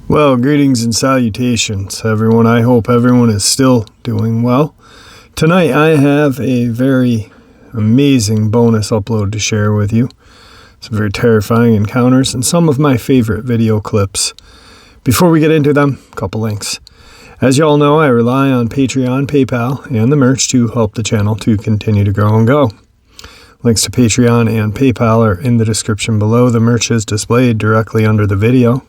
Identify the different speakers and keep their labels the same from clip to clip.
Speaker 1: Well, greetings and salutations, everyone. I hope everyone is still doing well. Tonight I have a very amazing bonus upload to share with you. Some very terrifying encounters and some of my favorite video clips. Before we get into them, a couple links. As you all know, I rely on Patreon, PayPal, and the merch to help the channel to continue to grow and go. Links to Patreon and PayPal are in the description below. The merch is displayed directly under the video.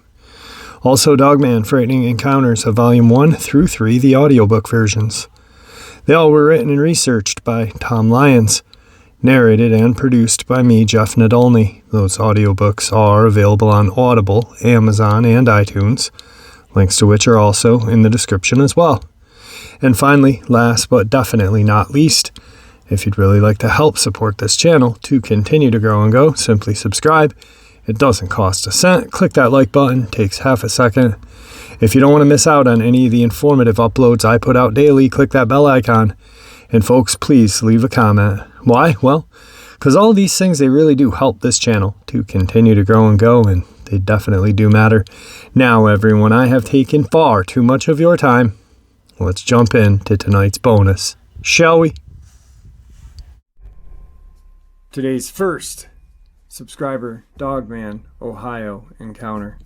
Speaker 1: Also, Dogman, Frightening Encounters of Volume 1 through 3, the audiobook versions. They all were written and researched by Tom Lyons, narrated and produced by me, Jeff Nadolny. Those audiobooks are available on Audible, Amazon, and iTunes, links to which are also in the description as well. And finally, last but definitely not least, if you'd really like to help support this channel to continue to grow and go, simply subscribe. It doesn't cost a cent. Click that like button, takes half a second. If you don't want to miss out on any of the informative uploads I put out daily, click that bell icon. And folks, please leave a comment. Why? Well, because all these things, they really do help this channel to continue to grow and go, and they definitely do matter. Now, everyone, I have taken far too much of your time. Let's jump into tonight's bonus, shall we? Today's first subscriber Dogman, Ohio encounter.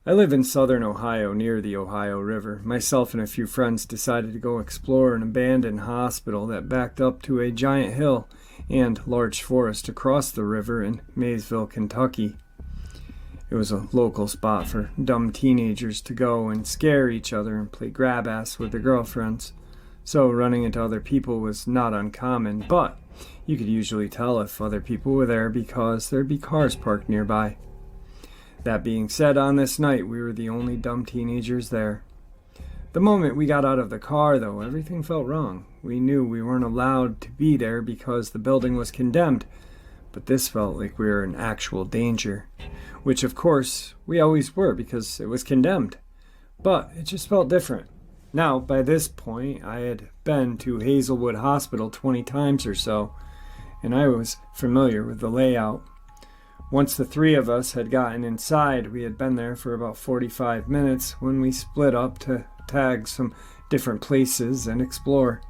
Speaker 1: I live in southern Ohio near the Ohio River. Myself and a few friends decided to go explore an abandoned hospital that backed up to a giant hill and large forest across the river in Maysville, Kentucky. It was a local spot for dumb teenagers to go and scare each other and play grab ass with their girlfriends. So running into other people was not uncommon, but you could usually tell if other people were there because there'd be cars parked nearby. That being said, on this night, we were the only dumb teenagers there. The moment we got out of the car, though, everything felt wrong. We knew we weren't allowed to be there because the building was condemned, but this felt like we were in actual danger, which of course we always were because it was condemned, but it just felt different. Now, by this point, I had been to Hazelwood Hospital 20 times or so, and I was familiar with the layout. Once the three of us had gotten inside, we had been there for about 45 minutes when we split up to tag some different places and explore.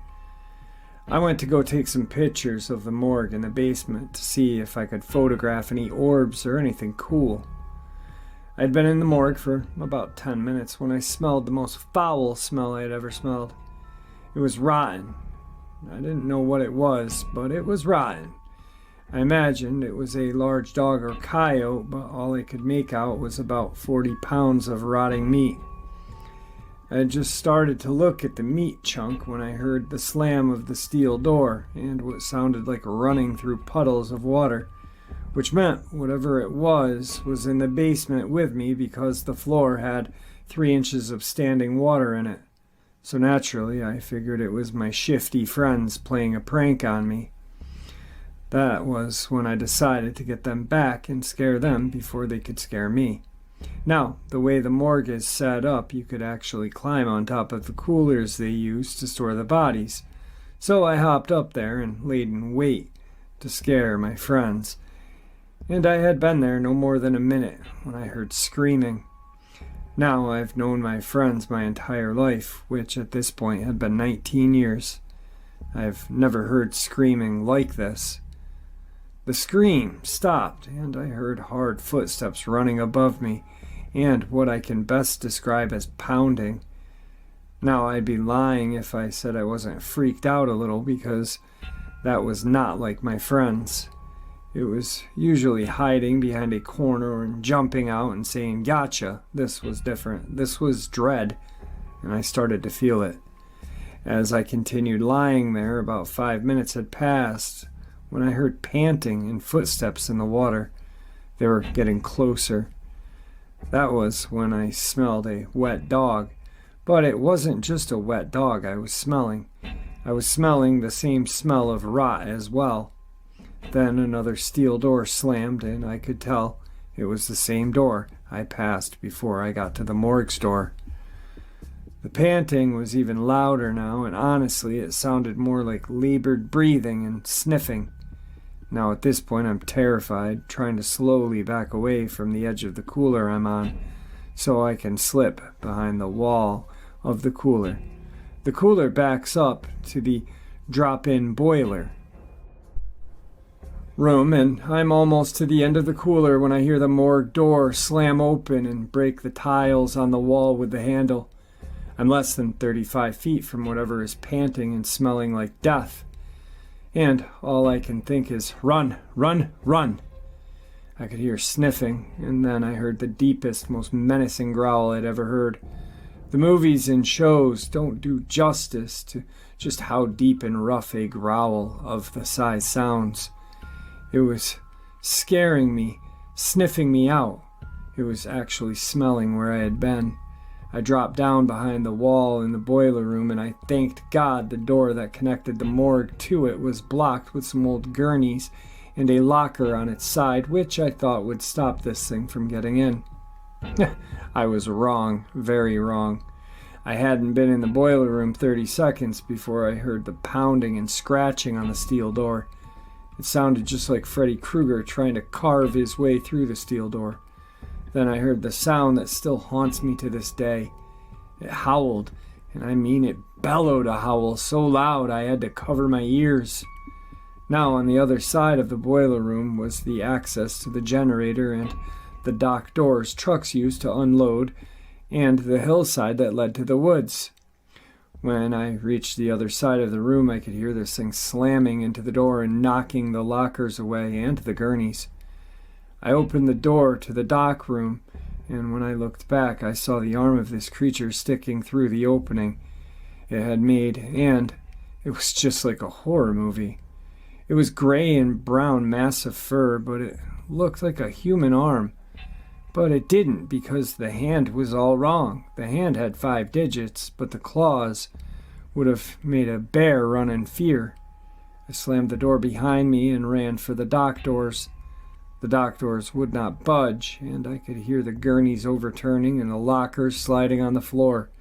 Speaker 1: I went to go take some pictures of the morgue in the basement to see if I could photograph any orbs or anything cool. I'd been in the morgue for about 10 minutes when I smelled the most foul smell I had ever smelled. It was rotten. I didn't know what it was, but it was rotten. I imagined it was a large dog or coyote, but all I could make out was about 40 pounds of rotting meat. I had just started to look at the meat chunk when I heard the slam of the steel door and what sounded like running through puddles of water, which meant whatever it was in the basement with me because the floor had 3 inches of standing water in it. So naturally, I figured it was my shifty friends playing a prank on me. That was when I decided to get them back and scare them before they could scare me. Now, the way the morgue is set up, you could actually climb on top of the coolers they use to store the bodies. So I hopped up there and laid in wait to scare my friends. And I had been there no more than a minute when I heard screaming. Now I've known my friends my entire life, which at this point had been 19 years. I've never heard screaming like this. The scream stopped, and I heard hard footsteps running above me, and what I can best describe as pounding. Now I'd be lying if I said I wasn't freaked out a little, because that was not like my friends. It was usually hiding behind a corner and jumping out and saying, "Gotcha." This was different. This was dread, and I started to feel it. As I continued lying there, about 5 minutes had passed when I heard panting and footsteps in the water. They were getting closer. That was when I smelled a wet dog. But it wasn't just a wet dog I was smelling. I was smelling the same smell of rot as well. Then another steel door slammed, and I could tell it was the same door I passed before I got to the morgue store. The panting was even louder now, and honestly, it sounded more like labored breathing and sniffing. Now at this point, I'm terrified, trying to slowly back away from the edge of the cooler I'm on, so I can slip behind the wall of the cooler. The cooler backs up to the drop-in boiler room, and I'm almost to the end of the cooler when I hear the morgue door slam open and break the tiles on the wall with the handle. I'm less than 35 feet from whatever is panting and smelling like death. And all I can think is, run, run, run. I could hear sniffing, and then I heard the deepest, most menacing growl I'd ever heard. The movies and shows don't do justice to just how deep and rough a growl of the size sounds. It was scaring me, sniffing me out. It was actually smelling where I had been. I dropped down behind the wall in the boiler room, and I thanked God the door that connected the morgue to it was blocked with some old gurneys and a locker on its side, which I thought would stop this thing from getting in. I was wrong, very wrong. I hadn't been in the boiler room 30 seconds before I heard the pounding and scratching on the steel door. It sounded just like Freddy Krueger trying to carve his way through the steel door. Then I heard the sound that still haunts me to this day. It howled, and I mean it bellowed a howl so loud I had to cover my ears. Now on the other side of the boiler room was the access to the generator and the dock doors trucks used to unload, and the hillside that led to the woods. When I reached the other side of the room, I could hear this thing slamming into the door and knocking the lockers away and the gurneys. I opened the door to the dock room, and when I looked back, I saw the arm of this creature sticking through the opening it had made, and it was just like a horror movie. It was gray and brown, massive fur, but it looked like a human arm. But it didn't, because the hand was all wrong. The hand had 5 digits, but the claws would have made a bear run in fear. I slammed the door behind me and ran for the dock doors. The dock doors would not budge, and I could hear the gurneys overturning and the lockers sliding on the floor.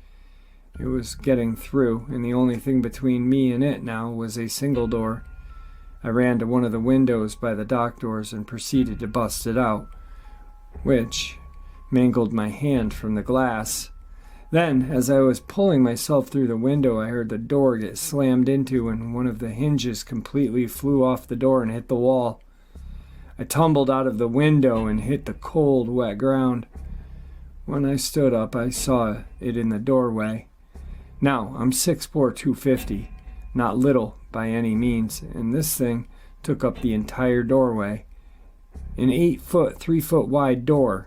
Speaker 1: It was getting through, and the only thing between me and it now was a single door. I ran to one of the windows by the dock doors and proceeded to bust it out, which mangled my hand from the glass. Then, as I was pulling myself through the window, I heard the door get slammed into, and one of the hinges completely flew off the door and hit the wall. I tumbled out of the window and hit the cold, wet ground. When I stood up, I saw it in the doorway. Now, I'm 6'4", 250, not little by any means, and this thing took up the entire doorway. An 8-foot, 3-foot wide door.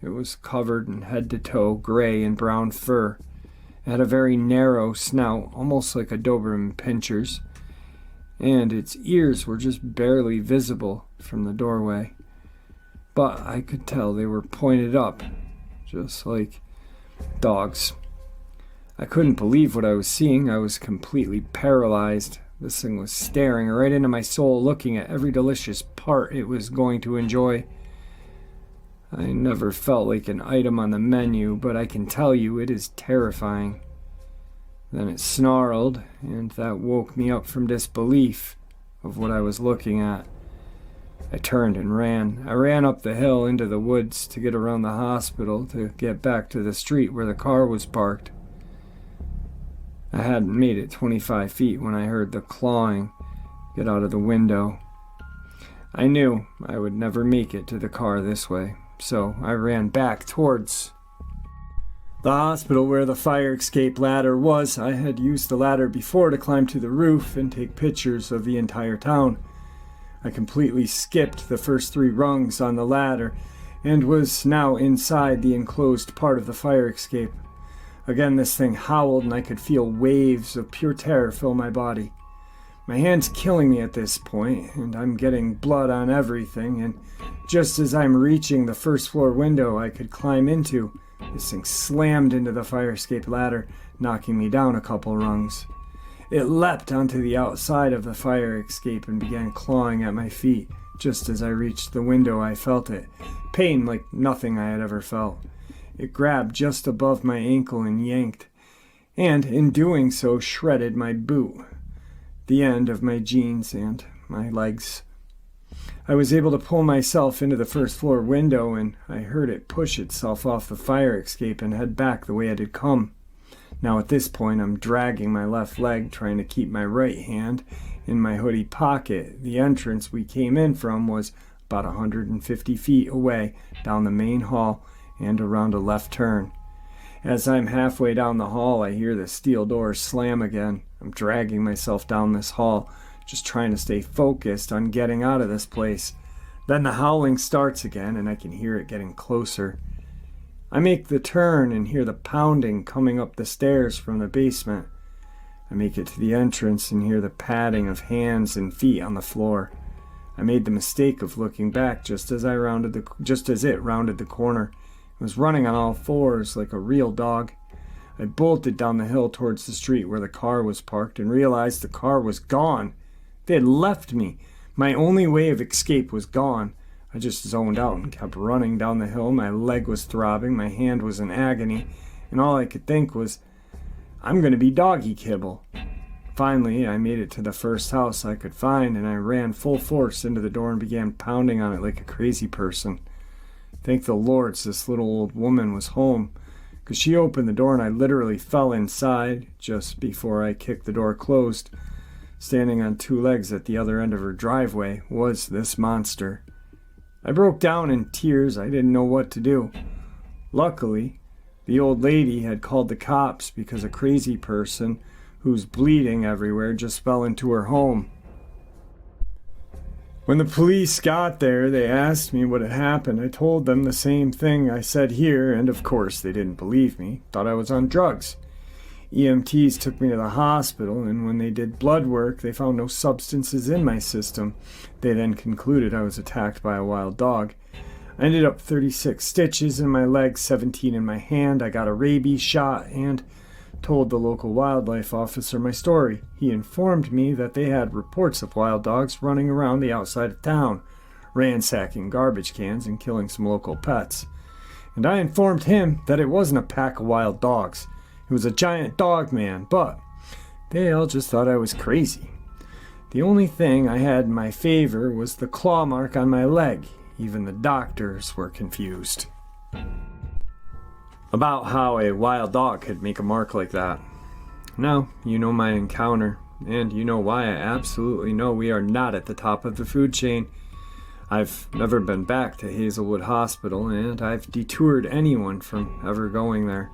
Speaker 1: It was covered in head to toe gray and brown fur. It had a very narrow snout, almost like a Doberman Pinscher's, and its ears were just barely visible from the doorway. But I could tell they were pointed up, just like dogs. I couldn't believe what I was seeing. I was completely paralyzed. This thing was staring right into my soul, looking at every delicious part it was going to enjoy. I never felt like an item on the menu, but I can tell you it is terrifying. Then it snarled, and that woke me up from disbelief of what I was looking at. I turned and ran. I ran up the hill into the woods to get around the hospital to get back to the street where the car was parked. I hadn't made it 25 feet when I heard the clawing get out of the window. I knew I would never make it to the car this way, so I ran back towards the hospital where the fire escape ladder was. I had used the ladder before to climb to the roof and take pictures of the entire town. I completely skipped the first 3 rungs on the ladder and was now inside the enclosed part of the fire escape. Again, this thing howled, and I could feel waves of pure terror fill my body. My hand's killing me at this point, and I'm getting blood on everything, and just as I'm reaching the first floor window I could climb into, this thing slammed into the fire escape ladder, knocking me down a couple rungs. It leapt onto the outside of the fire escape and began clawing at my feet. Just as I reached the window, I felt it. Pain like nothing I had ever felt. It grabbed just above my ankle and yanked. and in doing so shredded my boot, the end of my jeans and my legs. I was able to pull myself into the first floor window, and I heard it push itself off the fire escape and head back the way it had come. Now at this point, I'm dragging my left leg, trying to keep my right hand in my hoodie pocket. The entrance we came in from was about 150 feet away down the main hall and around a left turn. As I'm halfway down the hall, I hear the steel doors slam again. I'm dragging myself down this hall, just trying to stay focused on getting out of this place. Then the howling starts again, and I can hear it getting closer. I make the turn and hear the pounding coming up the stairs from the basement. I make it to the entrance and hear the padding of hands and feet on the floor. I made the mistake of looking back just as it rounded the corner. It was running on all fours like a real dog. I bolted down the hill towards the street where the car was parked and realized the car was gone. They had left me. My only way of escape was gone. I just zoned out and kept running down the hill. My leg was throbbing, my hand was in agony, and all I could think was, I'm going to be doggy kibble. Finally, I made it to the first house I could find, and I ran full force into the door and began pounding on it like a crazy person. Thank the Lords this little old woman was home, because she opened the door and I literally fell inside just before I kicked the door closed. Standing on two legs at the other end of her driveway was this monster. I broke down in tears. I didn't know what to do. Luckily, the old lady had called the cops because a crazy person who's bleeding everywhere just fell into her home. When the police got there, they asked me what had happened. I told them the same thing I said here, and of course they didn't believe me, thought I was on drugs. EMTs took me to the hospital, and when they did blood work, they found no substances in my system. They then concluded I was attacked by a wild dog. I ended up 36 stitches in my leg, 17 in my hand. I got a rabies shot and told the local wildlife officer my story. He informed me that they had reports of wild dogs running around the outside of town, ransacking garbage cans and killing some local pets. And I informed him that it wasn't a pack of wild dogs. It was a giant Dogman, but they all just thought I was crazy. The only thing I had in my favor was the claw mark on my leg. Even the doctors were confused about how a wild dog could make a mark like that. Now, you know my encounter, and you know why I absolutely know we are not at the top of the food chain. I've never been back to Hazelwood Hospital, and I've detoured anyone from ever going there.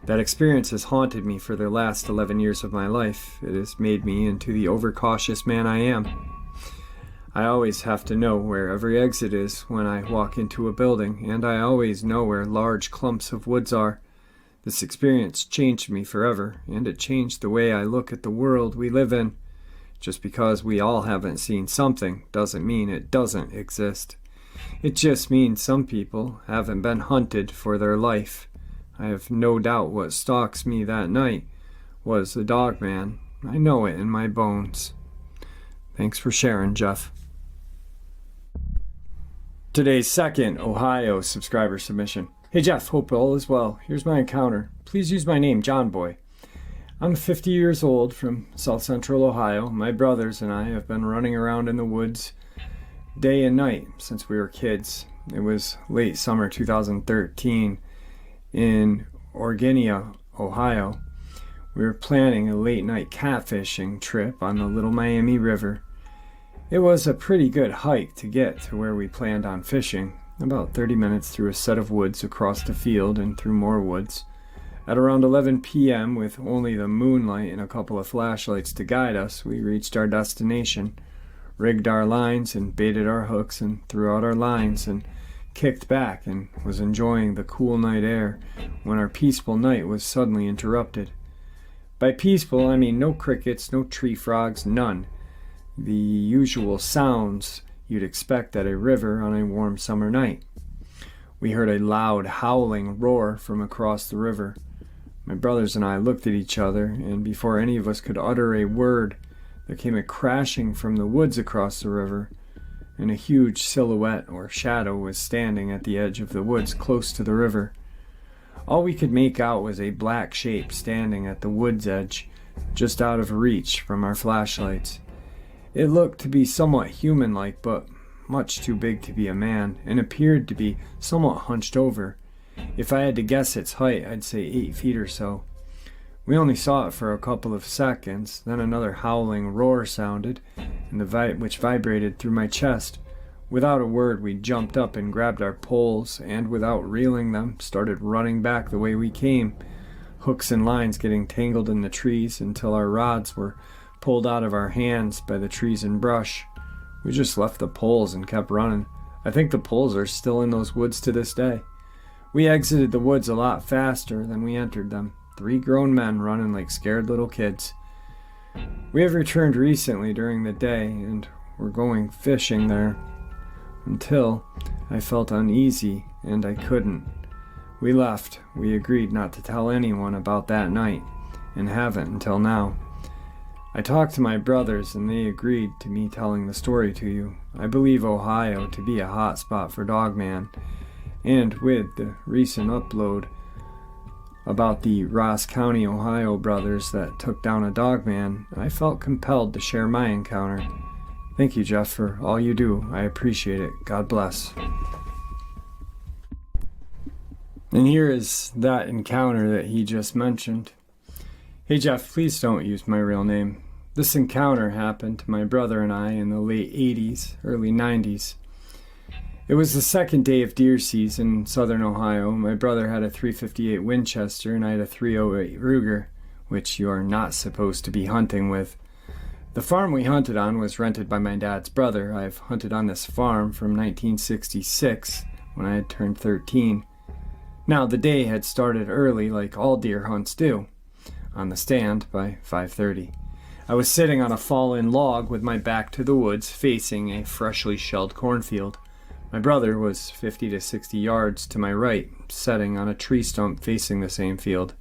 Speaker 1: That experience has haunted me for the last 11 years of my life. It has made me into the overcautious man I am. I always have to know where every exit is when I walk into a building, and I always know where large clumps of woods are. This experience changed me forever, and it changed the way I look at the world we live in. Just because we all haven't seen something doesn't mean it doesn't exist. It just means some people haven't been hunted for their life. I have no doubt what stalks me that night was the Dogman. I know it in my bones. Thanks for sharing, Jeff. Today's second Ohio subscriber submission. Hey Jeff, hope all is well. Here's my encounter. Please use my name, John Boy. I'm 50 years old from South Central Ohio. My brothers and I have been running around in the woods day and night since we were kids. It was late summer 2013 in Orginia, Ohio. We were planning a late night catfishing trip on the Little Miami River. It was a pretty good hike to get to where we planned on fishing, about 30 minutes through a set of woods across the field and through more woods. At around 11 p.m., with only the moonlight and a couple of flashlights to guide us, we reached our destination, rigged our lines and baited our hooks and threw out our lines and kicked back and was enjoying the cool night air when our peaceful night was suddenly interrupted. By peaceful, I mean no crickets, no tree frogs, none. The usual sounds you'd expect at a river on a warm summer night. We heard a loud howling roar from across the river. My brothers and I looked at each other, and before any of us could utter a word, there came a crashing from the woods across the river, and a huge silhouette or shadow was standing at the edge of the woods close to the river. All we could make out was a black shape standing at the wood's edge, just out of reach from our flashlights. It looked to be somewhat human-like, but much too big to be a man, and appeared to be somewhat hunched over. If I had to guess its height, I'd say 8 feet or so. We only saw it for a couple of seconds, then another howling roar sounded, and which vibrated through my chest. Without a word, we jumped up and grabbed our poles, and without reeling them, started running back the way we came, hooks and lines getting tangled in the trees until our rods were pulled out of our hands by the trees and brush. We just left the poles and kept running. I think the poles are still in those woods to this day. We exited the woods a lot faster than we entered them. 3 grown men running like scared little kids. We have returned recently during the day and were going fishing there until I felt uneasy and I couldn't. We left. We agreed not to tell anyone about that night and haven't until now. I talked to my brothers and they agreed to me telling the story to you. I believe Ohio to be a hot spot for Dogman, and with the recent upload about the Ross County, Ohio brothers that took down a Dogman, I felt compelled to share my encounter. Thank you, Jeff, for all you do. I appreciate it. God bless. And here is that encounter that he just mentioned. Hey, Jeff, please don't use my real name. This encounter happened to my brother and I in the late 80s, early 90s. It was the second day of deer season in southern Ohio. My brother had a .358 Winchester and I had a .308 Ruger, which you are not supposed to be hunting with. The farm we hunted on was rented by my dad's brother. I've hunted on this farm from 1966, when I had turned 13. Now, the day had started early, like all deer hunts do, on the stand by 5:30. I was sitting on a fallen log with my back to the woods, facing a freshly shelled cornfield. My brother was 50 to 60 yards to my right, sitting on a tree stump facing the same field.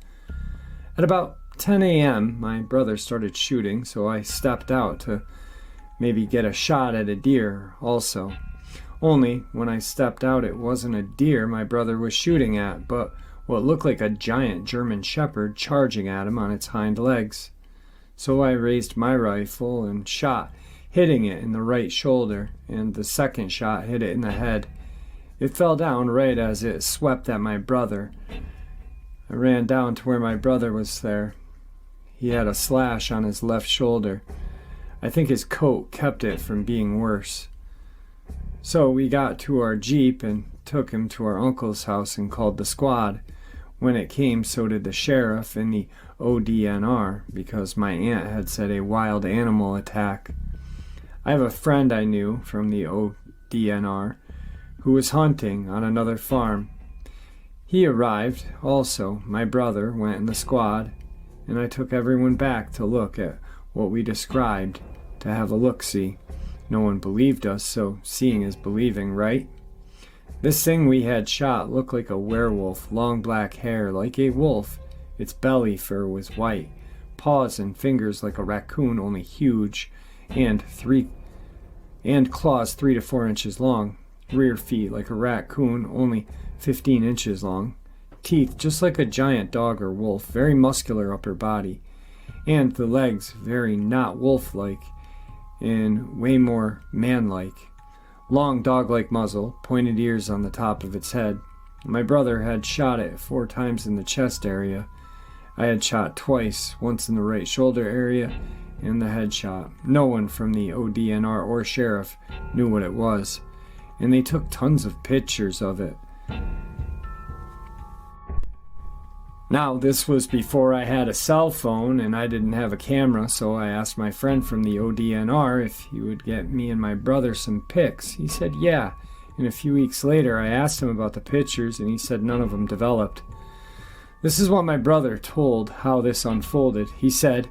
Speaker 1: At about 10 a.m., my brother started shooting, so I stepped out to maybe get a shot at a deer also. Only, when I stepped out, it wasn't a deer my brother was shooting at, but what looked like a giant German shepherd charging at him on its hind legs. So I raised my rifle and shot, hitting it in the right shoulder, and the second shot hit it in the head. It fell down right as it swept at my brother. I ran down to where my brother was there. He had a slash on his left shoulder. I think his coat kept it from being worse. So we got to our Jeep and took him to our uncle's house and called the squad. When it came, so did the sheriff and the ODNR, because my aunt had said a wild animal attack. I have a friend I knew from the ODNR who was hunting on another farm. He arrived also. My brother went in the squad, and I took everyone back to look at what we described, to have a look-see. No one believed us, so seeing is believing, right? This thing we had shot looked like a werewolf, long black hair like a wolf. Its belly fur was white, paws and fingers like a raccoon, only huge, and claws 3 to 4 inches long. Rear feet like a raccoon, only 15 inches long. Teeth just like a giant dog or wolf, very muscular upper body. And the legs very not wolf-like and way more man-like. Long dog-like muzzle, pointed ears on the top of its head. My brother had shot it 4 times in the chest area. I had shot twice, once in the right shoulder area and the head shot. No one from the ODNR or sheriff knew what it was, and they took tons of pictures of it. Now, this was before I had a cell phone and I didn't have a camera, so I asked my friend from the ODNR if he would get me and my brother some pics. He said yeah, and a few weeks later I asked him about the pictures and he said none of them developed. This is what my brother told how this unfolded. He said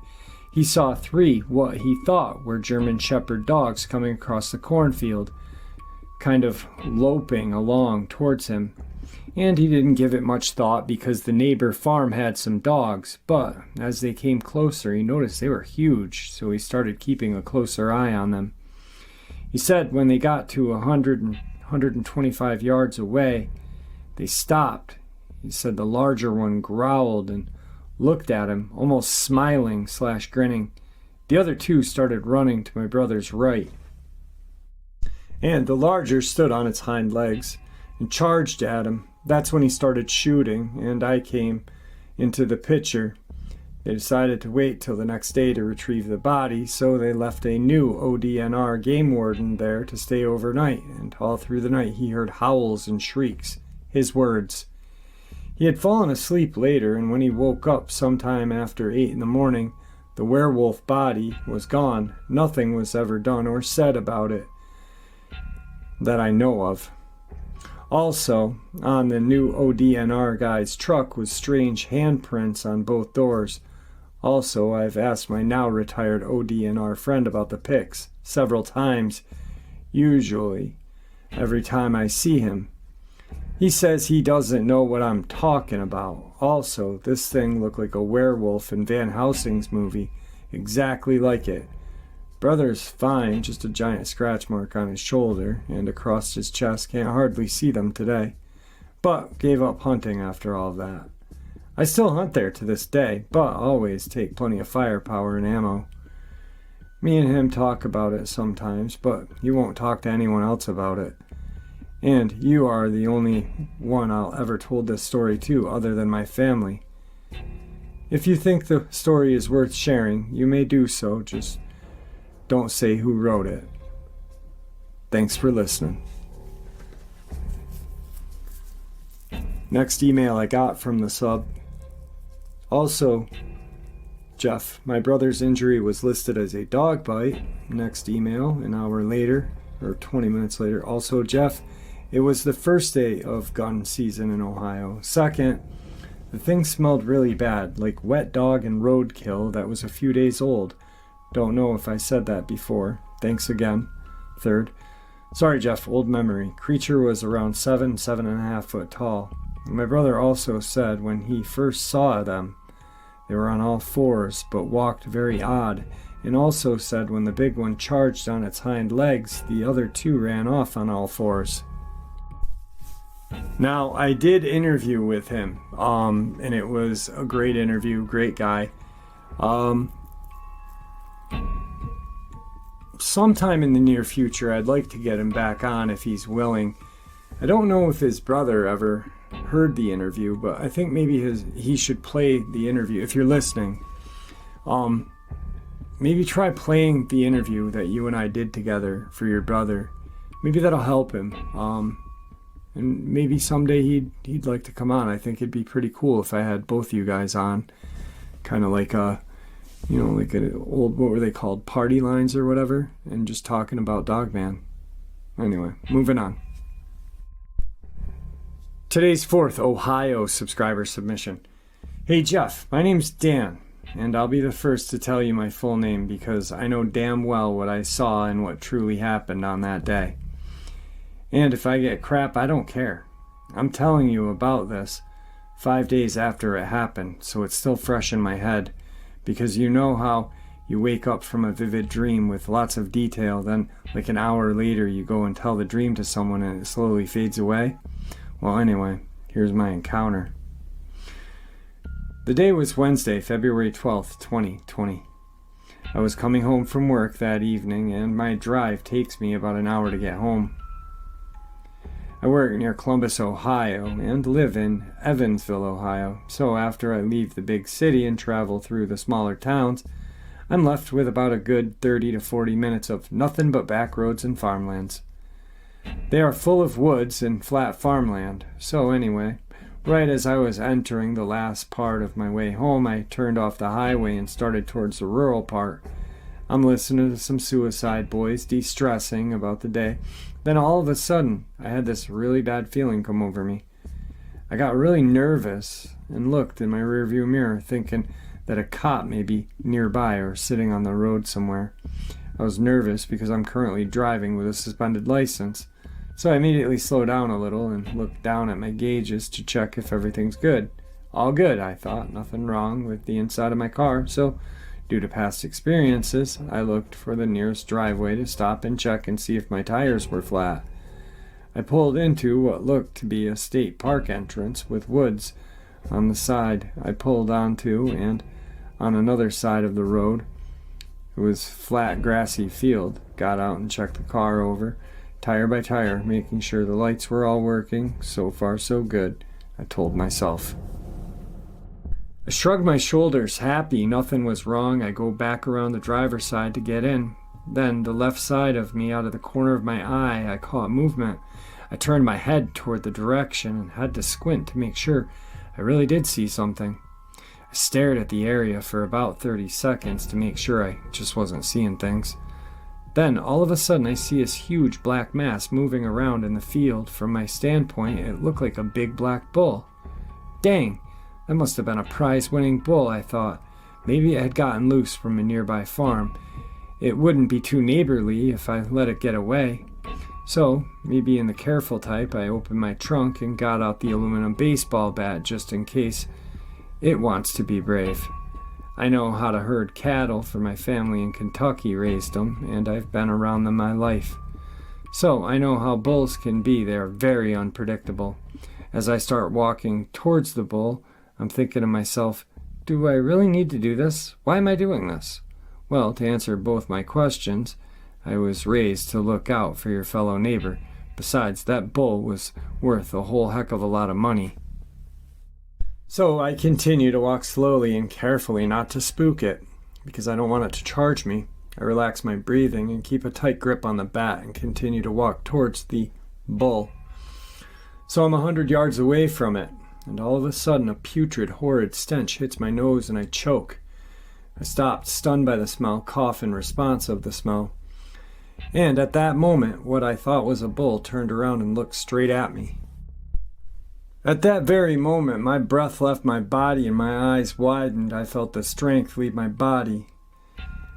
Speaker 1: he saw 3 what he thought were German Shepherd dogs coming across the cornfield, kind of loping along towards him. And he didn't give it much thought because the neighbor farm had some dogs, but as they came closer he noticed they were huge, so he started keeping a closer eye on them. He said when they got to 125 yards away, they stopped He said the larger one growled and looked at him, almost smiling/grinning. The other two started running to my brother's right, and the larger stood on its hind legs and charged at him. That's when he started shooting, and I came into the picture. They decided to wait till the next day to retrieve the body, so they left a new ODNR game warden there to stay overnight, and all through the night he heard howls and shrieks. His words. He had fallen asleep later, and when he woke up sometime after 8 in the morning, the werewolf body was gone. Nothing was ever done or said about it that I know of. Also, on the new ODNR guy's truck was strange handprints on both doors. Also, I've asked my now retired ODNR friend about the pics several times, usually every time I see him. He says he doesn't know what I'm talking about. Also, this thing looked like a werewolf in Van Helsing's movie, exactly like it. Brother's fine, just a giant scratch mark on his shoulder and across his chest. Can't hardly see them today, but gave up hunting after all of that. I still hunt there to this day, but always take plenty of firepower and ammo. Me and him talk about it sometimes, but he won't talk to anyone else about it. And you are the only one I'll ever told this story to other than my family. If you think the story is worth sharing, you may do so, just don't say who wrote it. Thanks for listening. Next email I got from the sub. Also, Jeff, my brother's injury was listed as a dog bite. Next email, an hour later, or 20 minutes later. Also, Jeff, it was the first day of gun season in Ohio. Second, the thing smelled really bad, like wet dog and roadkill that was a few days old. Don't know if I said that before. Thanks again. Third, sorry Jeff, old memory. Creature was around 7.5 foot tall. My brother also said when he first saw them, they were on all fours but walked very odd, and also said when the big one charged on its hind legs, the other two ran off on all fours. Now, I did interview with him, and it was a great interview, great guy. Sometime in the near future, I'd like to get him back on if he's willing. I don't know if his brother ever heard the interview, but I think maybe he should play the interview. If you're listening, maybe try playing the interview that you and I did together for your brother. Maybe that'll help him. And maybe someday he'd like to come on. I think it'd be pretty cool if I had both you guys on, kind of like like an old, what were they called, party lines or whatever, and just talking about Dogman. Anyway, moving on. Today's fourth Ohio subscriber submission. Hey Jeff, my name's Dan, and I'll be the first to tell you my full name because I know damn well what I saw and what truly happened on that day. And if I get crap, I don't care. I'm telling you about this 5 days after it happened, so it's still fresh in my head. Because you know how you wake up from a vivid dream with lots of detail, then like an hour later you go and tell the dream to someone and it slowly fades away? Well, anyway, here's my encounter. The day was Wednesday, February 12th, 2020. I was coming home from work that evening, and my drive takes me about an hour to get home. I work near Columbus, Ohio, and live in Evansville, Ohio, so after I leave the big city and travel through the smaller towns, I'm left with about a good 30 to 40 minutes of nothing but back roads and farmlands. They are full of woods and flat farmland, so anyway, right as I was entering the last part of my way home, I turned off the highway and started towards the rural part. I'm listening to some Suicide Boys, de-stressing about the day. Then all of a sudden, I had this really bad feeling come over me. I got really nervous and looked in my rearview mirror, thinking that a cop may be nearby or sitting on the road somewhere. I was nervous because I'm currently driving with a suspended license, so I immediately slowed down a little and looked down at my gauges to check if everything's good. All good, I thought. Nothing wrong with the inside of my car, so due to past experiences, I looked for the nearest driveway to stop and check and see if my tires were flat. I pulled into what looked to be a state park entrance with woods on the side I pulled onto, and on another side of the road it was flat grassy field. Got out and checked the car over, tire by tire, making sure the lights were all working. So far so good, I told myself. I shrugged my shoulders, happy nothing was wrong. I go back around the driver's side to get in. Then, the left side of me, out of the corner of my eye, I caught movement. I turned my head toward the direction and had to squint to make sure I really did see something. I stared at the area for about 30 seconds to make sure I just wasn't seeing things. Then, all of a sudden, I see this huge black mass moving around in the field. From my standpoint, it looked like a big black bull. Dang, that must have been a prize-winning bull, I thought. Maybe it had gotten loose from a nearby farm. It wouldn't be too neighborly if I let it get away. So, me being the careful type, I opened my trunk and got out the aluminum baseball bat just in case it wants to be brave. I know how to herd cattle, for my family in Kentucky raised them, and I've been around them my life. So, I know how bulls can be. They are very unpredictable. As I start walking towards the bull, I'm thinking to myself, do I really need to do this? Why am I doing this? Well, to answer both my questions, I was raised to look out for your fellow neighbor. Besides, that bull was worth a whole heck of a lot of money. So I continue to walk slowly and carefully, not to spook it, because I don't want it to charge me. I relax my breathing and keep a tight grip on the bat and continue to walk towards the bull. So I'm 100 yards away from it, and all of a sudden a putrid, horrid stench hits my nose and I choke. I stopped, stunned by the smell, cough in response of the smell. And at that moment, what I thought was a bull turned around and looked straight at me. At that very moment, my breath left my body and my eyes widened. I felt the strength leave my body.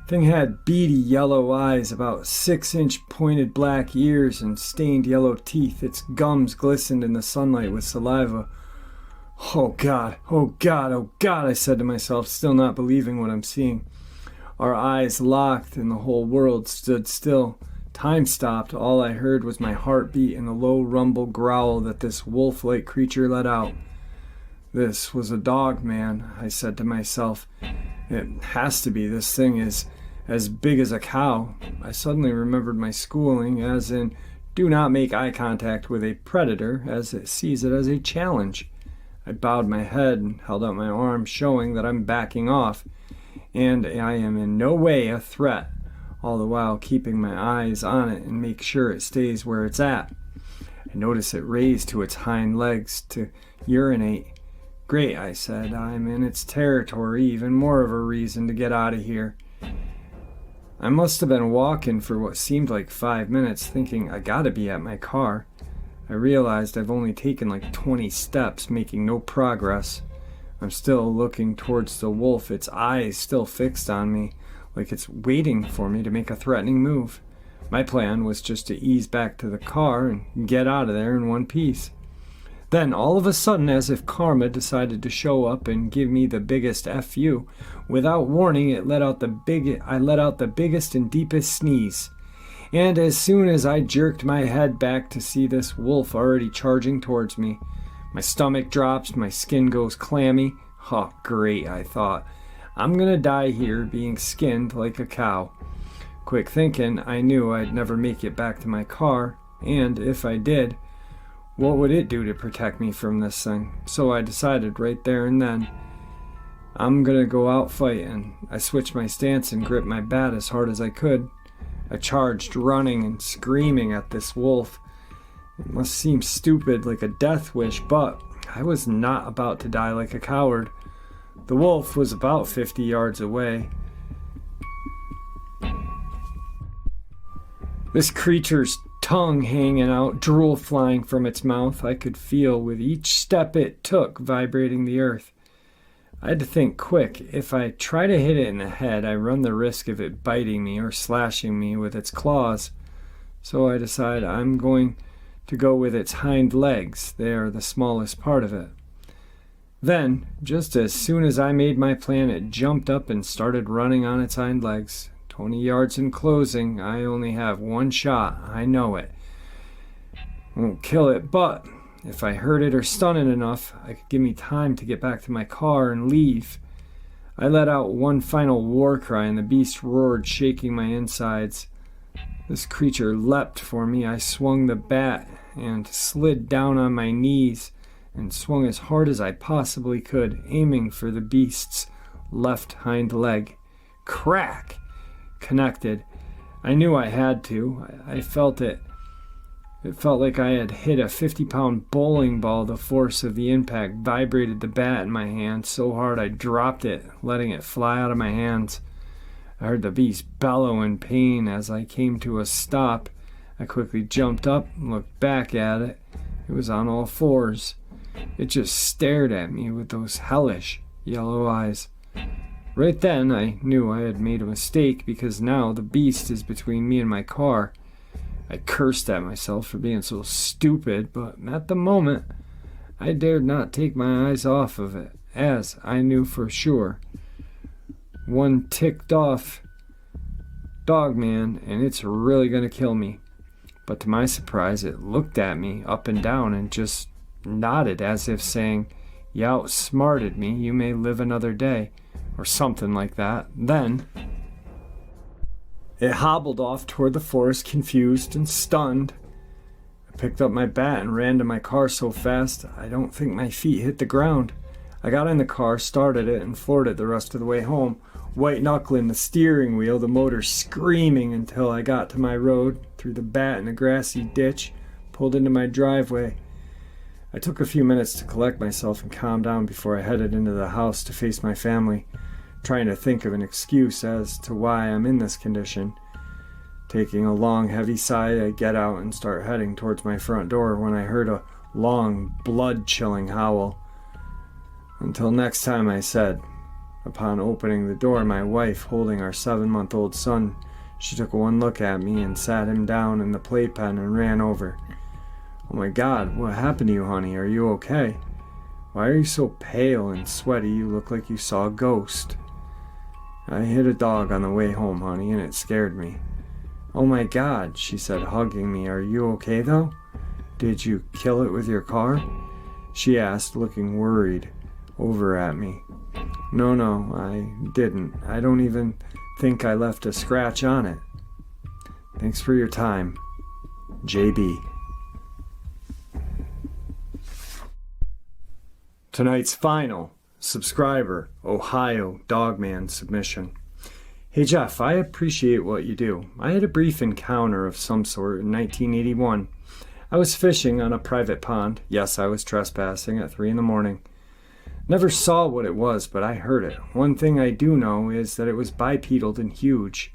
Speaker 1: Thing had beady yellow eyes, about 6-inch pointed black ears, and stained yellow teeth. Its gums glistened in the sunlight with saliva. Oh God, oh God, oh God, I said to myself, still not believing what I'm seeing. Our eyes locked and the whole world stood still. Time stopped. All I heard was my heartbeat and the low rumble growl that this wolf-like creature let out. This was a Dogman, I said to myself. It has to be. This thing is as big as a cow. I suddenly remembered my schooling, as in, do not make eye contact with a predator, as it sees it as a challenge. I bowed my head and held out my arm, showing that I'm backing off, and I am in no way a threat, all the while keeping my eyes on it and make sure it stays where it's at. I notice it raised to its hind legs to urinate. Great, I said, I'm in its territory, even more of a reason to get out of here. I must have been walking for what seemed like 5 minutes, thinking I gotta be at my car. I realized I've only taken like 20 steps, making no progress. I'm still looking towards the wolf, its eyes still fixed on me, like it's waiting for me to make a threatening move. My plan was just to ease back to the car and get out of there in one piece. Then, all of a sudden, as if karma decided to show up and give me the biggest FU, without warning, I let out the biggest and deepest sneeze. And as soon as I jerked my head back to see this wolf already charging towards me, my stomach drops, my skin goes clammy. Oh, great, I thought. I'm gonna die here being skinned like a cow. Quick thinking, I knew I'd never make it back to my car, and if I did, what would it do to protect me from this thing? So I decided right there and then, I'm gonna go out fighting. I switched my stance and gripped my bat as hard as I could. I charged, running and screaming at this wolf. It must seem stupid, like a death wish, but I was not about to die like a coward. The wolf was about 50 yards away. This creature's tongue hanging out, drool flying from its mouth, I could feel with each step it took vibrating the earth. I had to think quick. If I try to hit it in the head, I run the risk of it biting me or slashing me with its claws. So I decide I'm going to go with its hind legs. They are the smallest part of it. Then, just as soon as I made my plan, it jumped up and started running on its hind legs. 20 yards in closing. I only have one shot. I know it. Won't kill it, but if I hurt it or stun it enough, I could give me time to get back to my car and leave. I let out one final war cry and the beast roared, shaking my insides. This creature leapt for me. I swung the bat and slid down on my knees and swung as hard as I possibly could, aiming for the beast's left hind leg. Crack! Connected. I knew I had to. I felt it. It felt like I had hit a 50-pound bowling ball. The force of the impact vibrated the bat in my hand so hard I dropped it, letting it fly out of my hands. I heard the beast bellow in pain as I came to a stop. I quickly jumped up and looked back at it. It was on all fours. It just stared at me with those hellish yellow eyes. Right then, I knew I had made a mistake because now the beast is between me and my car. I cursed at myself for being so stupid, but at the moment, I dared not take my eyes off of it, as I knew for sure. One ticked off Dogman, and it's really going to kill me. But to my surprise, it looked at me up and down and just nodded as if saying, "You outsmarted me, you may live another day," or something like that. Then it hobbled off toward the forest, confused and stunned. I picked up my bat and ran to my car so fast I don't think my feet hit the ground. I got in the car, started it, and floored it the rest of the way home, white-knuckling the steering wheel, the motor screaming until I got to my road, threw the bat in a grassy ditch, pulled into my driveway. I took a few minutes to collect myself and calm down before I headed into the house to face my family, trying to think of an excuse as to why I'm in this condition. Taking a long, heavy sigh, I get out and start heading towards my front door when I heard a long, blood-chilling howl. Until next time, I said. Upon opening the door, my wife, holding our 7-month-old son, she took one look at me and sat him down in the playpen and ran over. "Oh my God, what happened to you, honey? Are you okay? Why are you so pale and sweaty? You look like you saw a ghost." "I hit a dog on the way home, honey, and it scared me." "Oh my God," she said, hugging me. "Are you okay, though? Did you kill it with your car?" she asked, looking worried over at me. No, I didn't. I don't even think I left a scratch on it. Thanks for your time, JB. Tonight's final subscriber, Ohio Dogman submission. Hey Jeff, I appreciate what you do. I had a brief encounter of some sort in 1981. I was fishing on a private pond. Yes, I was trespassing at 3 a.m. Never saw what it was, but I heard it. One thing I do know is that it was bipedal and huge.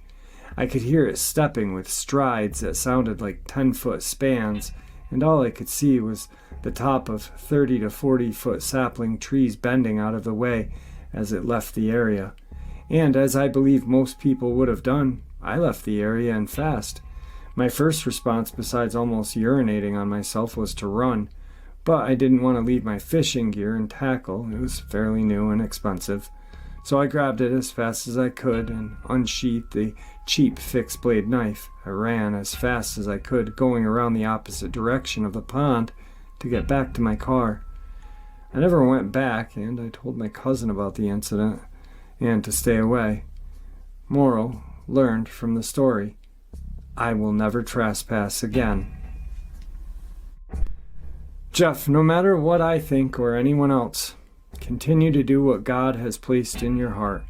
Speaker 1: I could hear it stepping with strides that sounded like 10-foot spans, and all I could see was the top of 30 to 40-foot sapling trees bending out of the way as it left the area. And as I believe most people would have done, I left the area and fast. My first response, besides almost urinating on myself, was to run. But I didn't want to leave my fishing gear and tackle. It was fairly new and expensive. So I grabbed it as fast as I could and unsheathed the cheap fixed blade knife. I ran as fast as I could, going around the opposite direction of the pond to get back to my car. I never went back, and I told my cousin about the incident and to stay away. Moral learned from the story: I will never trespass again. Jeff, no matter what I think or anyone else, continue to do what God has placed in your heart.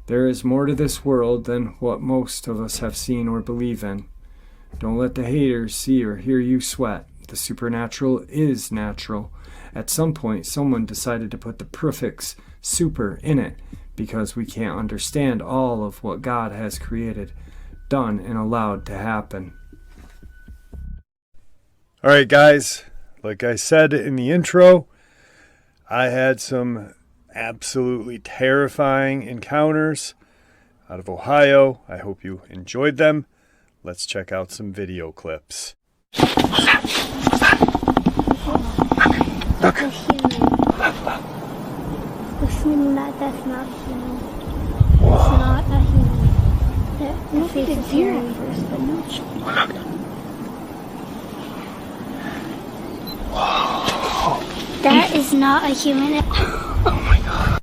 Speaker 1: There is more to this world than what most of us have seen or believe in. Don't let the haters see or hear you sweat. The supernatural is natural. At some point, someone decided to put the prefix super in it because we can't understand all of what God has created, done, and allowed to happen. All right, guys. Like I said in the intro, I had some absolutely terrifying encounters out of Ohio. I hope you enjoyed them. Let's check out some video clips. Look.
Speaker 2: That's not human. It's not a human. That face is here at first, but no. That is not a human.
Speaker 1: Oh my god.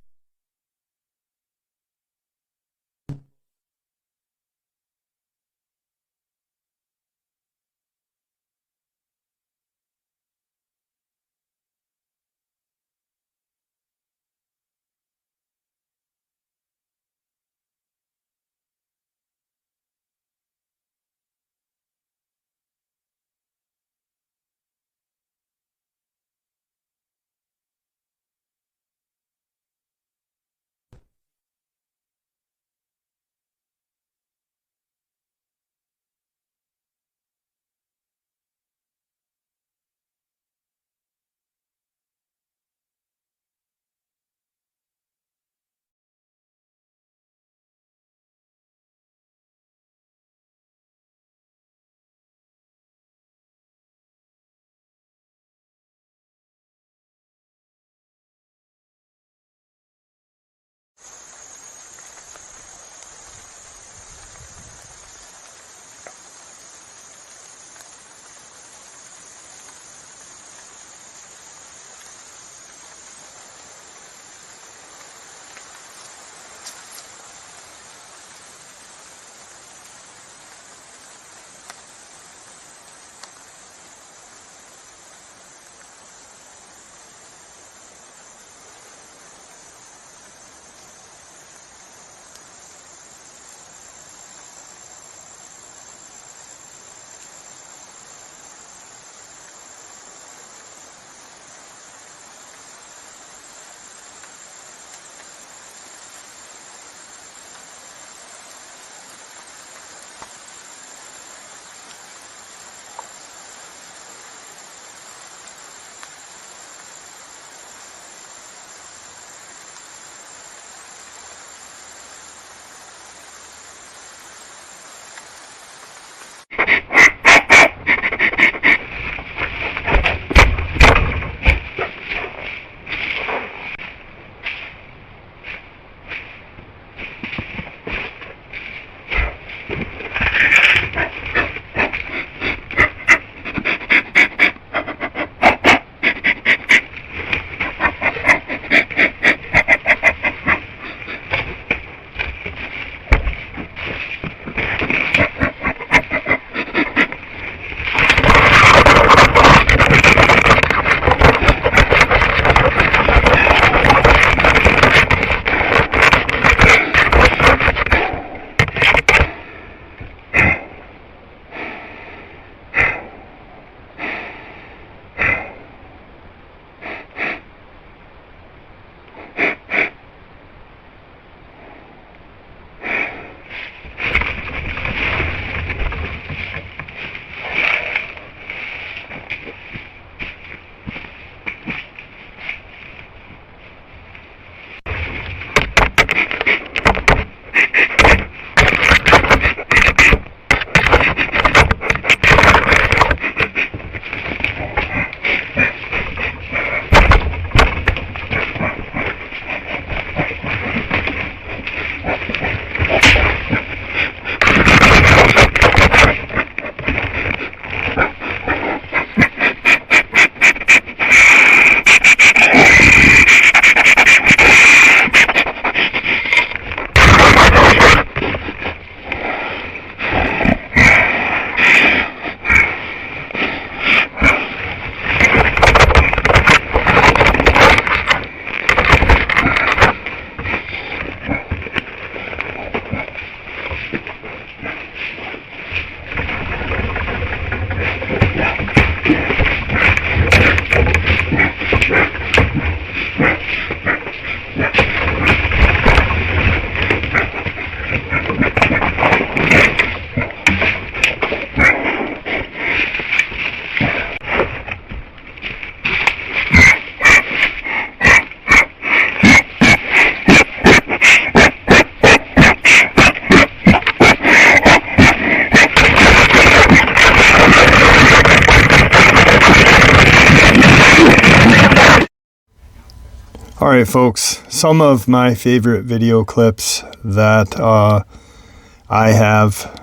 Speaker 1: Alright folks, some of my favorite video clips that I have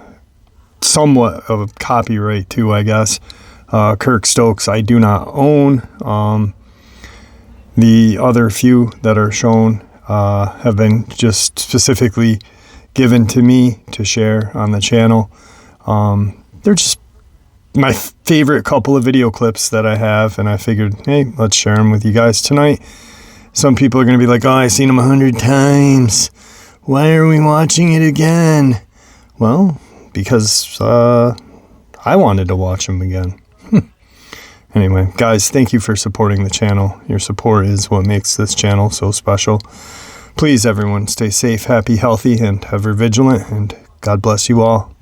Speaker 1: somewhat of a copyright to, I guess. Kirk Stokes I do not own. The other few that are shown have been just specifically given to me to share on the channel. They're just my favorite couple of video clips that I have, and I figured, hey, let's share them with you guys tonight. Some people are going to be like, oh, I've seen them 100 times. Why are we watching it again? Well, because I wanted to watch them again. Anyway, guys, thank you for supporting the channel. Your support is what makes this channel so special. Please, everyone, stay safe, happy, healthy, and ever vigilant, and God bless you all.